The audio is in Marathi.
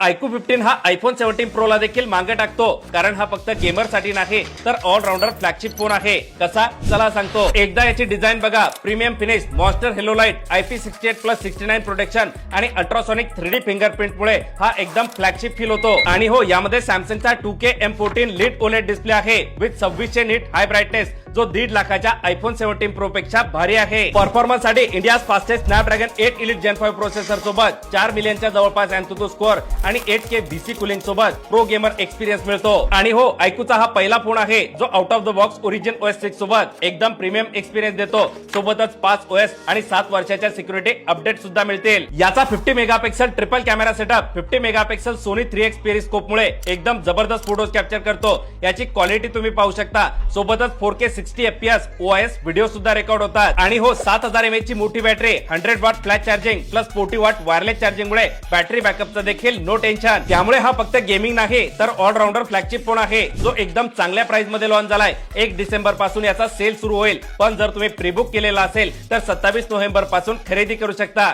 iQOO 15 हा iPhone 17 Pro ला देखील मागे टाकतो, कारण हा फक्त गेमर साठी नाही तर ऑलराऊंडर फ्लॅगशिप फोन आहे. कसा चला सांगतो. एकदा याची डिझाईन बघा. Premium finish, monster hello light, IP68+69 protection आणि अल्ट्रासोनिक 3D फिंगरप्रिंट मुळे हा एकदम फ्लॅगशिप फील होतो. आणि हो, यामध्ये सॅमसंगचा 2K M14 lead OLED display आहे विथ 2600 नीट हाय ब्राईटनेस, जो 1.5 लाखाच्या iPhone 17 Pro पेक्षा भारी आहे. परफॉर्मन्स साठी India fastest Snapdragon 8 elite Gen 5 processor सोबत 4 मिलियनच्या जवळपास ANTUTU स्कोअर आणि 8K BC कूलिंग सोबत प्रो गेमर एक्सपिरियन्स मिळतो. आणि हो, iQOOचा हा पहिला फोन आहे जो out of the box origin OS 6 सोबत एकदम प्रीमियम एक्सपिरियन्स देतो. सोबतच 5 OS आणि 7 वर्षाच्या सिक्युरिटी अपडेट सुद्धा मिळतील. याचा 50 megapixel triple camera setup 50 megapixel Sony 3x periscope मुळे एकदम जबरदस्त फोटोज कॅप्चर करतो. याची क्वालिटी तुम्ही पाहू शकता. सोबतच 4K 60 FPS OIS व्हिडिओ सुद्धा रेकॉर्ड होतात. आणि हो, 7000 mAh ची मोठी battery, 100 what flash charging plus 40 what wireless charging मुळे बॅटरी बॅकअपचं देखील नो टेन्शन. त्यामुळे हा फक्त गेमिंग नाही तर ऑलराऊंडर फ्लॅगशिप फोन आहे, जो एकदम चांगल्या प्राइस मध्ये लॉन्च झालाय. 1 डिसेंबर पासून याचा सेल सुरू होईल, पण जर तुम्ही प्रीबुक केलेला असेल तर 27 नोव्हेंबर पासून खरेदी करू शकता.